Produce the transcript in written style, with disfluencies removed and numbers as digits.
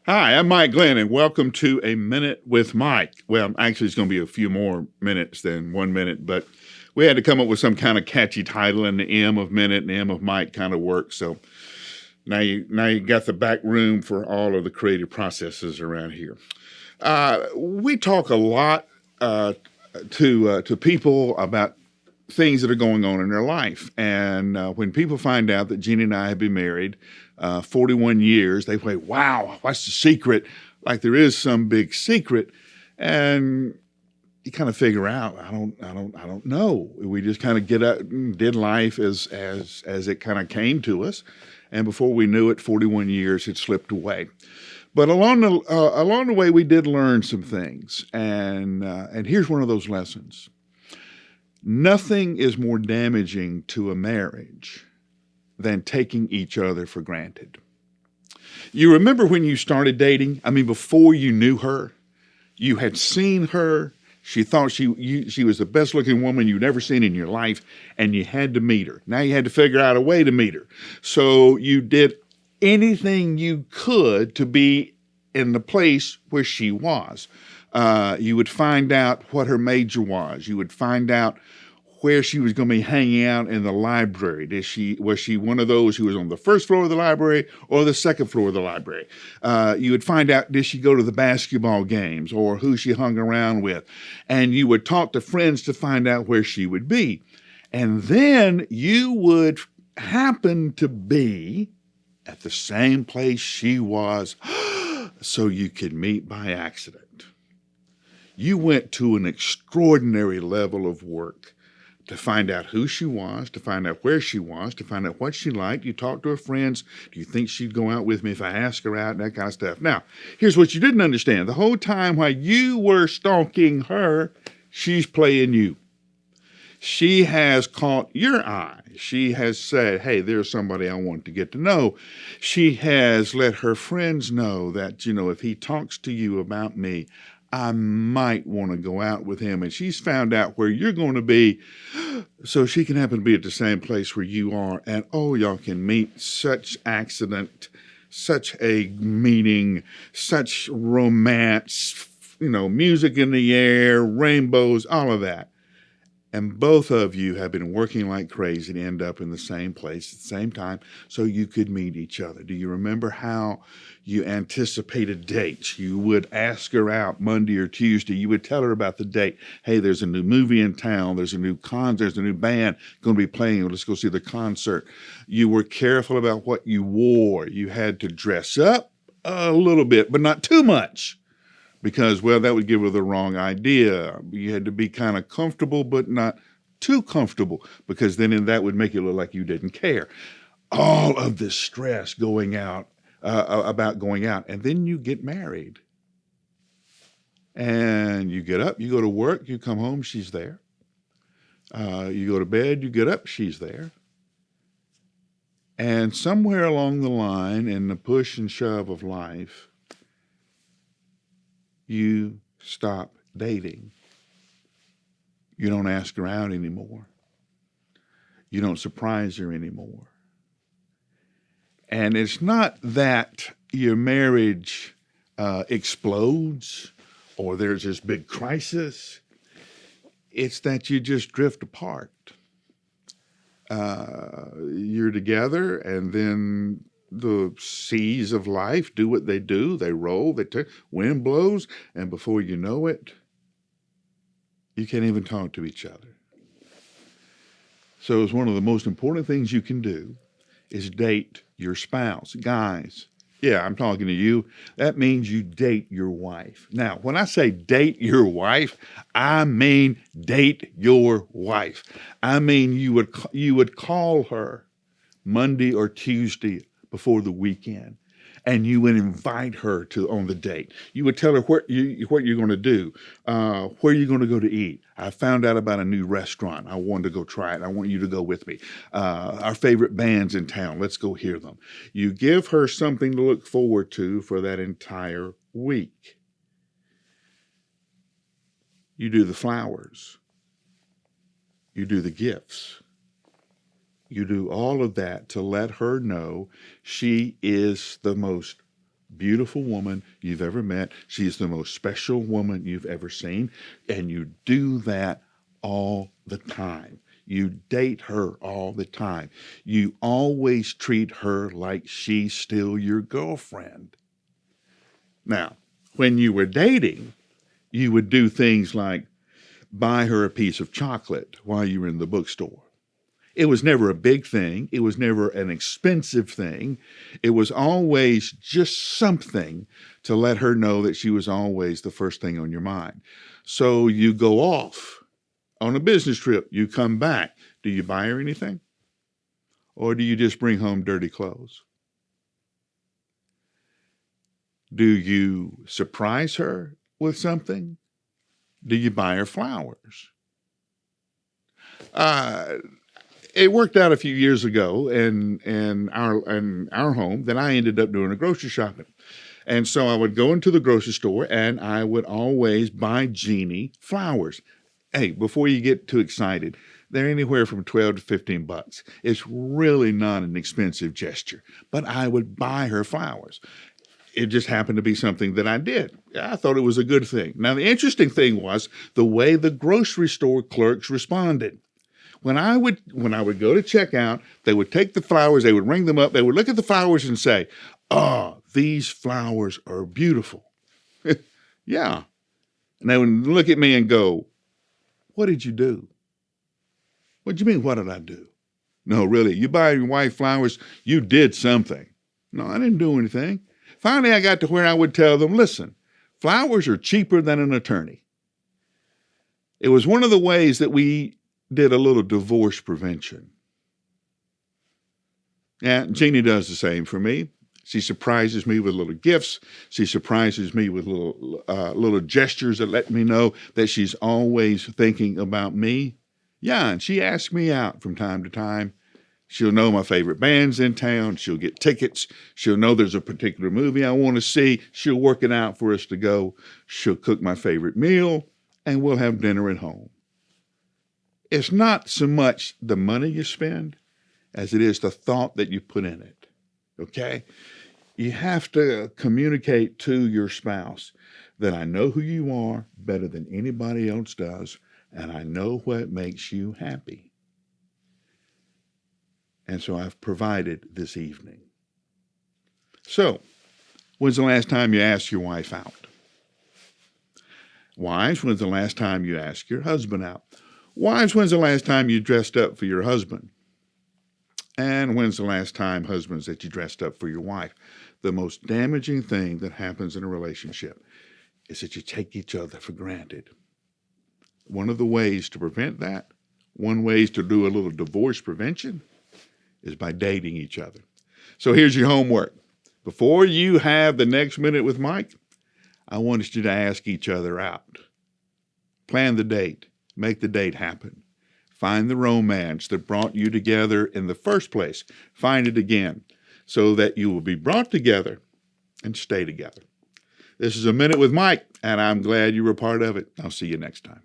Hi, I'm Mike Glenn, and welcome to A Minute with Mike. Well, actually, it's going to be a few more minutes than 1 minute, but we had to come up with some kind of catchy title, and the M of minute and the M of Mike kind of works. So now you got the back room for all of the creative processes around here. We talk a lot to people about things that are going on in their life. And when people find out that Jeannie and I have been married 41 years, they say, wow, what's the secret? Like there is some big secret. And you kind of figure out, I don't know. We just kind of get up and did life as it kind of came to us. And before we knew it, 41 years had slipped away. But along the way, we did learn some things. And here's one of those lessons. Nothing is more damaging to a marriage than taking each other for granted. You remember when you started dating? I mean, before you knew her, you had seen her. She thought she was the best looking woman you'd ever seen in your life, and you had to meet her. Now you had to figure out a way to meet her. So you did anything you could to be in the place where she was. You would find out what her major was. You would find out where she was going to be hanging out in the library. Was she one of those who was on the first floor of the library or the second floor of the library? You would find out, did she go to the basketball games or who she hung around with? And you would talk to friends to find out where she would be. And then you would happen to be at the same place she was so you could meet by accident. You went to an extraordinary level of work to find out who she was, to find out where she was, to find out what she liked. You talked to her friends. Do you think she'd go out with me if I asked her out, and that kind of stuff. Now, here's what you didn't understand. The whole time while you were stalking her, she's playing you. She has caught your eye. She has said, hey, there's somebody I want to get to know. She has let her friends know that, if he talks to you about me, I might want to go out with him. And she's found out where you're going to be so she can happen to be at the same place where you are. And y'all can meet. Such accident, such a meeting, such romance, music in the air, rainbows, all of that. And both of you have been working like crazy to end up in the same place at the same time so you could meet each other. Do you remember how you anticipated dates? You would ask her out Monday or Tuesday. You would tell her about the date. Hey, there's a new movie in town. There's a new band going to be playing. Let's go see the concert. You were careful about what you wore. You had to dress up a little bit, but not too much. Because, that would give her the wrong idea. You had to be kind of comfortable, but not too comfortable, because then that would make it look like you didn't care. All of this stress going out, about going out. And then you get married. And you get up, you go to work, you come home, she's there. You go to bed, you get up, she's there. And somewhere along the line, in the push and shove of life, you stop dating. You don't ask her out anymore. You don't surprise her anymore. And it's not that your marriage explodes or there's this big crisis. It's that you just drift apart. You're together, and then the seas of life do what they do. They roll, wind blows, and before you know it, you can't even talk to each other. So it's one of the most important things you can do is date your spouse. Guys, yeah, I'm talking to you. That means you date your wife. Now, when I say date your wife, I mean date your wife. I mean you would call her Monday or Tuesday before the weekend, and you would invite her on the date. You would tell her what you're going to do, where you're going to go to eat. I found out about a new restaurant. I wanted to go try it. I want you to go with me. Our favorite band's in town. Let's go hear them. You give her something to look forward to for that entire week. You do the flowers. You do the gifts. You do all of that to let her know she is the most beautiful woman you've ever met. She's the most special woman you've ever seen. And you do that all the time. You date her all the time. You always treat her like she's still your girlfriend. Now, when you were dating, you would do things like buy her a piece of chocolate while you were in the bookstore. It was never a big thing. It was never an expensive thing. It was always just something to let her know that she was always the first thing on your mind. So you go off on a business trip. You come back. Do you buy her anything? Or do you just bring home dirty clothes? Do you surprise her with something? Do you buy her flowers? It worked out a few years ago in our home that I ended up doing a grocery shopping. And so I would go into the grocery store and I would always buy Jeannie flowers. Hey, before you get too excited, they're anywhere from $12 to $15. It's really not an expensive gesture, but I would buy her flowers. It just happened to be something that I did. I thought it was a good thing. Now, the interesting thing was the way the grocery store clerks responded. When I would go to checkout, they would take the flowers, they would ring them up, they would look at the flowers and say, "Oh, these flowers are beautiful." Yeah. And they would look at me and go, "What did you do?" "What do you mean, what did I do?" "No, really, you buy your wife flowers, you did something." "No, I didn't do anything." Finally, I got to where I would tell them, "Listen, flowers are cheaper than an attorney." It was one of the ways that we did a little divorce prevention. Yeah, Jeannie does the same for me. She surprises me with little gifts. She surprises me with little gestures that let me know that she's always thinking about me. Yeah, and she asks me out from time to time. She'll know my favorite band's in town. She'll get tickets. She'll know there's a particular movie I want to see. She'll work it out for us to go. She'll cook my favorite meal, and we'll have dinner at home. It's not so much the money you spend as it is the thought that you put in it, okay? You have to communicate to your spouse that I know who you are better than anybody else does, and I know what makes you happy. And so I've provided this evening. So, when's the last time you asked your wife out? Wives, when's the last time you asked your husband out? Wives, when's the last time you dressed up for your husband? And when's the last time, husbands, that you dressed up for your wife? The most damaging thing that happens in a relationship is that you take each other for granted. One of the ways to prevent that, one way to do a little divorce prevention, is by dating each other. So here's your homework. Before you have the next minute with Mike, I want you to ask each other out. Plan the date. Make the date happen. Find the romance that brought you together in the first place. Find it again so that you will be brought together and stay together. This is A Minute with Mike, and I'm glad you were part of it. I'll see you next time.